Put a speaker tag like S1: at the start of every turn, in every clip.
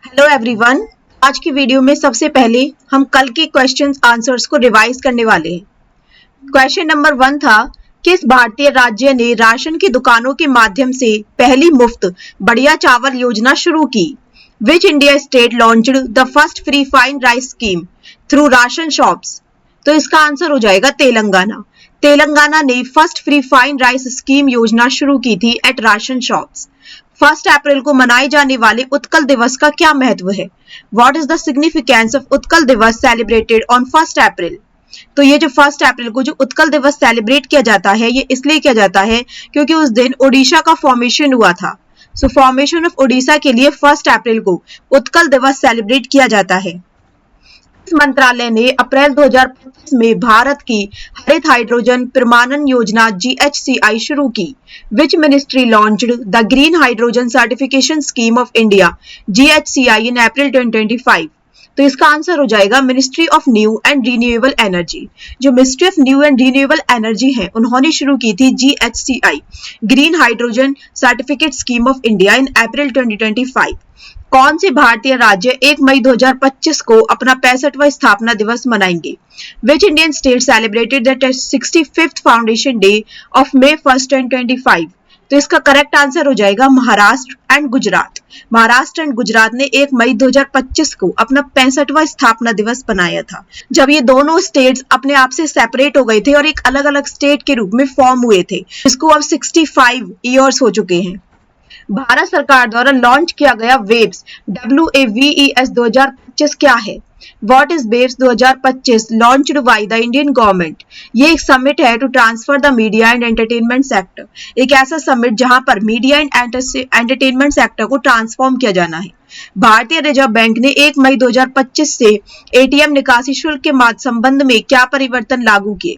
S1: Hello everyone. आज की video में सबसे पहले हम कल के क्वेश्चंस आंसर्स को रिवाइज करने वाले हैं। क्वेश्चन नंबर 1 था, किस भारतीय राज्य ने राशन की दुकानों के माध्यम से पहली मुफ्त बढ़िया चावल योजना शुरू की? Which India state launched the first free fine rice scheme through ration shops? तो इसका आंसर हो जाएगा तेलंगाना। तेलंगाना ने first free fine rice scheme योजना शुरू की थी एट राशन शॉप्स। 1 अप्रैल को मनाए जाने वाले उत्कल दिवस का क्या महत्व है? What is the significance of Utkal दिवस सेलिब्रेटेड ऑन 1 अप्रैल? तो ये जो 1 अप्रैल को जो उत्कल दिवस सेलिब्रेट किया जाता है, ये इसलिए किया जाता है क्योंकि उस दिन ओडिशा का फॉर्मेशन हुआ था। सो फॉर्मेशन ऑफ ओडिशा के लिए 1 अप्रैल को उत्कल दिवस सेलिब्रेट किया जाता है। मंत्रालय ने अप्रैल 2025 में भारत की हरित हाइड्रोजन प्रमाणन योजना GHCI शुरू की। Which ministry launched the green hydrogen certification scheme of India GHCI in April 2025? तो इसका आंसर हो जाएगा ministry of new and renewable energy. जो ministry of new and renewable energy है, उन्होंने शुरू की थी GHCI green hydrogen certificate scheme of India in April 2025। कौन से भारतीय राज्य 1 मई 2025 को अपना 65वां स्थापना दिवस मनाएंगे? Which Indian state celebrated the 65th foundation day of May 1, 2025? तो इसका करेक्ट आंसर हो जाएगा महाराष्ट्र एंड गुजरात। महाराष्ट्र एंड गुजरात ने 1 मई 2025 को अपना 65वां स्थापना दिवस मनाया था, जब ये दोनों स्टेट्स अपने आप से सेपरेट हो गए थे और एक अलग अलग स्टेट के रूप में फॉर्म हुए थे। इसको अब 65 इयर्स हो चुके हैं। भारत सरकार द्वारा लॉन्च किया गया वेव्स WAVES 2025 क्या है? What is WAVES 2025 launched by the Indian government? ये एक समिट है to transfer the media and entertainment sector. एक ऐसा समिट जहां पर मीडिया एंड एंटरटेनमेंट सेक्टर को ट्रांसफॉर्म किया जाना है। भारतीय रिजर्व बैंक ने 1 मई 2025 से ATM निकासी शुल्क के संबंध में क्या परिवर्तन लागू किए?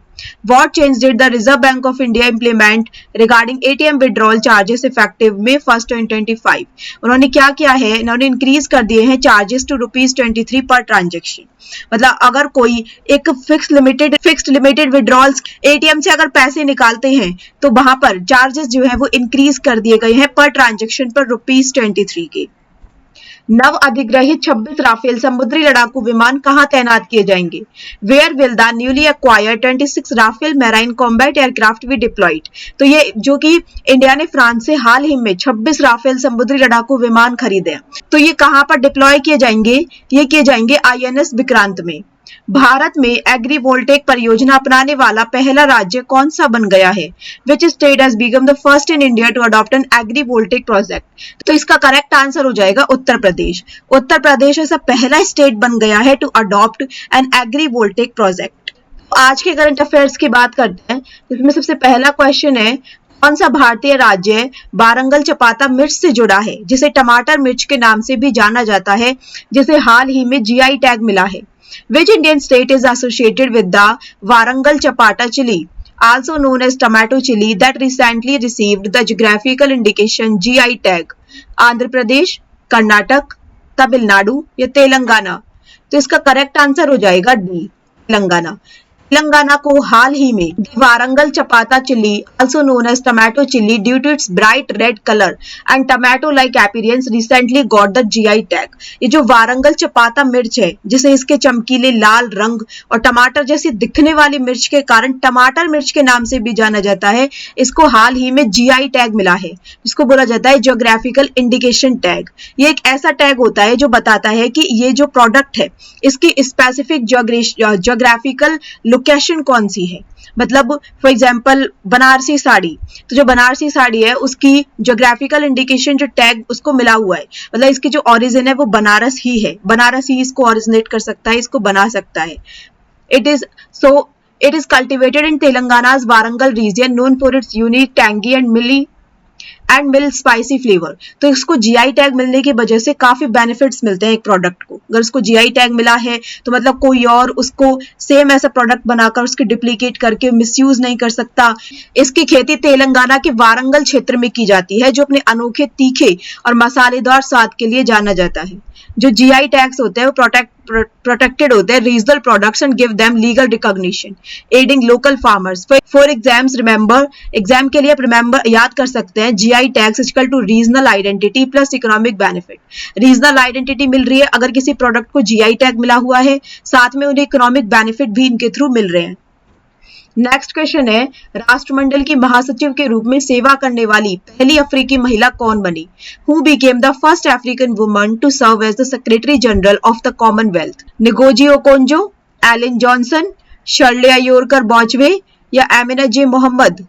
S1: What change did the Reserve Bank of India implement regarding ATM withdrawal charges effective May 1, 2025? उन्होंने क्या किया है? इन्होंने इंक्रीज कर दिए हैं चार्जेस टू ₹23 पर ट्रांजेक्शन। मतलब अगर कोई एक फिक्स्ड लिमिटेड विड्रॉल्स ATM से अगर पैसे निकालते हैं तो वहां पर चार्जेस जो है वो इंक्रीज कर दिए गए हैं पर ट्रांजेक्शन पर ₹23 के। नव अधिग्रहित 26 राफेल समुद्री लड़ाकू विमान कहां तैनात किए जाएंगे? Where will the newly acquired 26 Rafale marine combat aircraft be deployed? तो ये जो कि इंडिया ने फ्रांस से हाल ही में 26 राफेल समुद्री लड़ाकू विमान खरीदे, तो ये कहां पर डिप्लॉय किए जाएंगे? ये किए जाएंगे INS विक्रांत में। भारत में एग्रीवोल्टेक परियोजना अपनाने वाला पहला राज्य कौन सा बन गया है? Which state has become the first in India to adopt an agrivoltaic project? तो इसका करेक्ट आंसर हो जाएगा उत्तर प्रदेश। उत्तर प्रदेश ऐसा पहला स्टेट बन गया है टू अडॉप्ट एन एग्रीवोल्टेक प्रोजेक्ट। आज के करंट अफेयर्स की बात करते हैं, जिसमें सबसे पहला क्वेश्चन है, कौन सा भारतीय राज्य वारंगल चपाता मिर्च से जुड़ा है, जिसे टमाटर मिर्च के नाम से भी जाना जाता है, जिसे हाल ही में GI टैग मिला है? Which Indian state is associated with the Warangal Chapata chili, also known as tomato chili, that recently received the geographical indication GI tag? Andhra Pradesh, Karnataka, Tamil Nadu या तेलंगाना? तो इसका करेक्ट आंसर हो जाएगा डी, तेलंगाना। तेलंगाना को हाल ही में Warangal चपाता chilli, also known as tomato chili, due to its bright red color and tomato-like appearance, recently got the GI tag। ये जो वारंगल चपाता मिर्च है, जिसे इसके चमकीले लाल रंग और टमाटर जैसी दिखने वाली मिर्च के कारण टमाटर मिर्च के नाम से भी जाना जाता है, इसको हाल ही में GI टैग मिला है, जिसको बोला जाता है जियोग्राफिकल इंडिकेशन टैग। ये एक ऐसा टैग होता है जो बताता है कि ये जो प्रोडक्ट है, इसकी स्पेसिफिक जियोग्राफिकल लोकेशन कौन सी है। मतलब फॉर एग्जांपल बनारसी साड़ी, तो जो बनारसी साड़ी है उसकी ज्योग्राफिकल इंडिकेशन जो टैग उसको मिला हुआ है, मतलब इसकी जो ओरिजिन है वो बनारस ही है, बनारस ही इसको ओरिजिनेट कर सकता है, इसको बना सकता है। It is cultivated in Telangana's Warangal region, known for its unique tangy and mill spicy flavour. तो इसको GI टैग मिलने की वजह से काफी बेनिफिट्स मिलते हैं एक प्रोडक्ट को। अगर उसको GI टैग मिला है तो मतलब कोई और उसको सेम ऐसा प्रोडक्ट बनाकर उसके डुप्लीकेट करके मिसयूज नहीं कर सकता। इसकी खेती तेलंगाना के वारंगल क्षेत्र में की जाती है, जो अपने अनोखे तीखे और मसालेदार स्वाद के लिए जाना जाता है। जो GI टैग्स होते हैं वो प्रोटेक्टेड होते हैं regional products and give them legal recognition, adding local farmers. For exams remember, exam के लिए आप रिमेंबर याद कर सकते हैं, GI tags equal to regional identity plus economic benefit. Regional identity मिल रही है अगर किसी प्रोडक्ट को जीआई टैग मिला हुआ है, साथ में उन्हें इकोनॉमिक बेनिफिट भी इनके थ्रू मिल रहे हैं। नेक्स्ट क्वेश्चन है, राष्ट्रमंडल की महासचिव के रूप में सेवा करने वाली पहली अफ्रीकी महिला कौन बनी? Who became the first African woman to serve as the secretary general of the Commonwealth? Ngozi Okonjo, Ellen Johnson, Shirley Ayorkor Botchwey या एमिना जे मोहम्मद?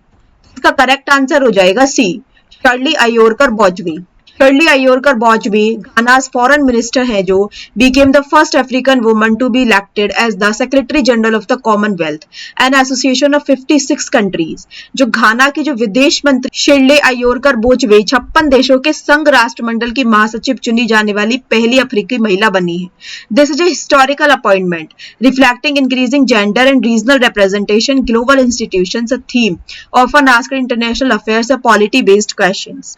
S1: इसका करेक्ट आंसर हो जाएगा C, Shirley Ayorkor Botchwey. Shirley Ayorkor Botchwey Ghana's foreign minister है जो became the first African woman to be elected as the Secretary General of the Commonwealth, an association of 56 countries। जो घाना की जो विदेश मंत्री शिर्ले अयोरकर बॉचवे 56 देशों के संघ राष्ट्रमंडल की महासचिव चुनी जाने वाली पहली अफ्रीकी महिला बनी है। This is a historical appointment reflecting increasing gender and regional representation, global institutions, a theme often asked in international affairs, a polity based questions।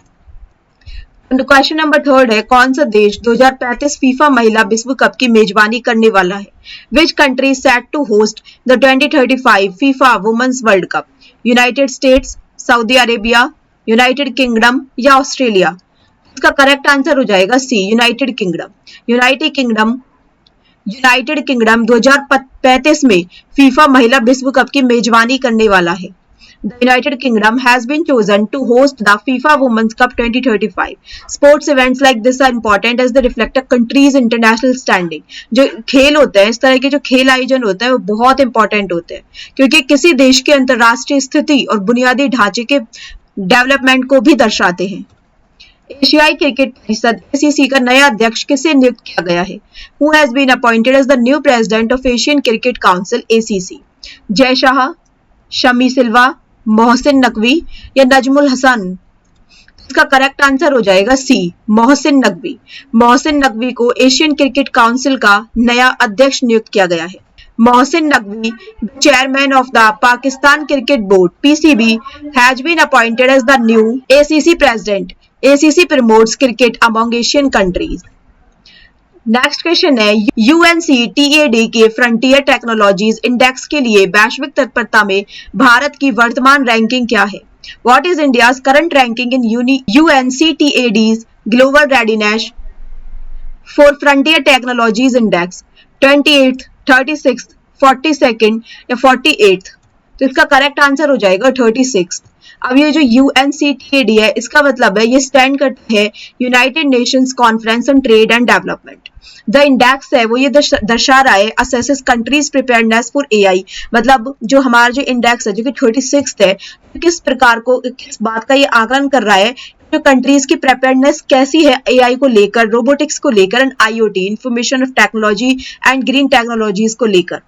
S1: Question number 3 है, कौन सा देश 2035 फीफा महिला विश्व कप की मेजबानी करने वाला है? Which country set to host the 2035 FIFA women's world cup? United States, Saudi Arabia, United Kingdom या ऑस्ट्रेलिया? इसका करेक्ट आंसर हो जाएगा C, United Kingdom. United Kingdom 2035 में फीफा महिला विश्व कप की मेजबानी करने वाला है। The United Kingdom has been chosen to host the FIFA Women's Cup 2035. Sports events like this are important as they reflect a country's international standing. जो खेल होते हैं, इस तरह के जो खेल आयोजन होते हैं वो बहुत इंपॉर्टेंट होते हैं क्योंकि किसी देश की अंतर्राष्ट्रीय स्थिति और बुनियादी ढांचे के डेवलपमेंट को भी दर्शाते हैं। एशियाई क्रिकेट परिषद ACC का नया अध्यक्ष किसे नियुक्त किया गया है? Who has been appointed as the new president of Asian Cricket Council ACC? Jay Shah, Shami सिल्वा, मोहसिन नकवी या नजमुल हसन? इसका करेक्ट आंसर हो जाएगा सी, मोहसिन नकवी। मोहसिन नकवी को एशियन क्रिकेट काउंसिल का नया अध्यक्ष नियुक्त किया गया है। Mohsin Naqvi, chairman of the Pakistan cricket board PCB, has been appointed as the new ACC president. ACC promotes cricket among Asian countries. Next question है, UNCTAD के फ्रंटियर टेक्नोलॉजीज इंडेक्स के लिए वैश्विक तत्परता में भारत की वर्तमान रैंकिंग क्या है? What is India's current ranking in UNCTAD's global readiness for frontier technologies index? 28th, 36th, 42nd या 48th? तो इसका करेक्ट आंसर हो जाएगा 36। अब ये जो UNCTAD है इसका मतलब है ये स्टैंड करता है United Nations conference on trade and development. The index है वो ये दर्शा रहा है assesses countries preparedness for AI, मतलब जो हमारा जो इंडेक्स है जो कि 36 है, किस प्रकार को किस बात का ये आकलन कर रहा है जो कंट्रीज की प्रिपेयर्डनेस कैसी है AI को लेकर, रोबोटिक्स को लेकर and IoT information of technology and green technologies को लेकर।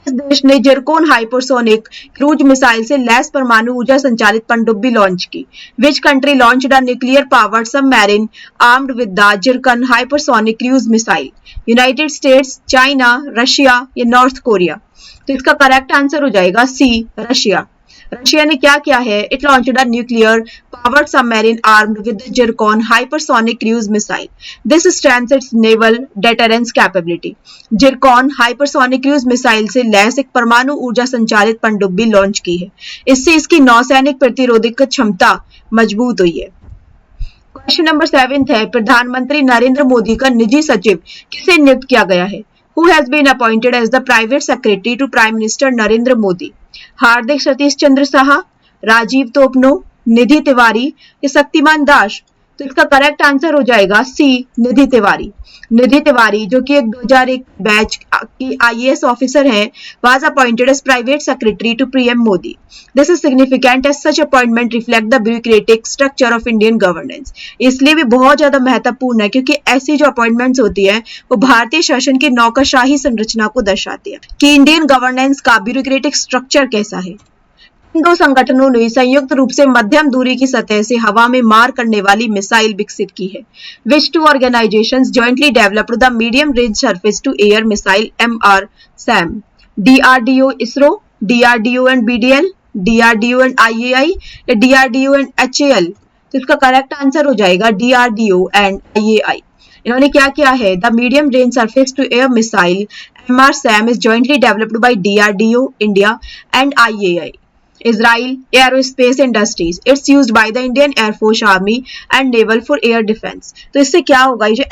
S1: इस देश ने जिरकोन हाइपरसोनिक क्रूज मिसाइल से लैस परमाणु ऊर्जा संचालित पनडुब्बी लॉन्च की? Which country launched a nuclear powered submarine armed with the Zircon hypersonic cruise missile? United States, China, Russia या नॉर्थ कोरिया? तो इसका करेक्ट आंसर हो जाएगा सी, रशिया। रशिया ने क्या किया है? It launched a nuclear powered submarine armed with the Zircon hypersonic cruise missile. This strengthens its naval deterrence capability. Zircon hypersonic cruise missile से लैस एक परमाणु ऊर्जा संचालित पनडुब्बी लॉन्च की है। इससे इसकी नौसैनिक प्रतिरोधक क्षमता मजबूत हुई है। क्वेश्चन नंबर 7 है, प्रधानमंत्री नरेंद्र मोदी का निजी सचिव किसे नियुक्त किया गया है? Who has been appointed as the private secretary to Prime Minister Narendra Modi? हार्दिक सतीश चंद्र साहा, राजीव तोपनो, निधि तिवारी या शक्तिमान दास? तो इसका करेक्ट आंसर हो जाएगा सी, निधि तिवारी। निधि तिवारी जो कि एक 2001 बैच की IAS ऑफिसर है, was appointed as private secretary to PM Modi. This is significant as such appointment reflect the bureaucratic structure of Indian governance. इसलिए भी बहुत ज्यादा महत्वपूर्ण है क्योंकि ऐसी जो अपॉइंटमेंट्स होती है वो भारतीय शासन की नौकरशाही संरचना को दर्शाती है कि इंडियन गवर्नेंस का ब्यूरोक्रेटिक स्ट्रक्चर कैसा है। इन दो संगठनों ने संयुक्त रूप से मध्यम दूरी की सतह से हवा में मार करने वाली मिसाइल विकसित की है। Which two organizations jointly developed the medium range surface to air missile MR-SAM? DRDO ISRO, DRDO and BDL, DRDO and IAI या DRDO and HAL? तो इसका करेक्ट आंसर हो जाएगा DRDO and IAI। इन्होंने क्या किया है, the medium range surface to air missile MRSAM is jointly developed by DRDO India and IAI Israel Aerospace Industries. It's used by the Indian Air Force, Army and Naval for air defense. तो इससे क्या होगा, ये जो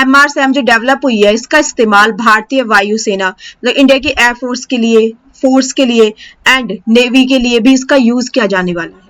S1: MRSAM जो develop हुई है, इसका इस्तेमाल भारतीय वायुसेना मतलब इंडिया की एयर फोर्स के लिए एंड नेवी के लिए भी इसका यूज किया जाने वाला है।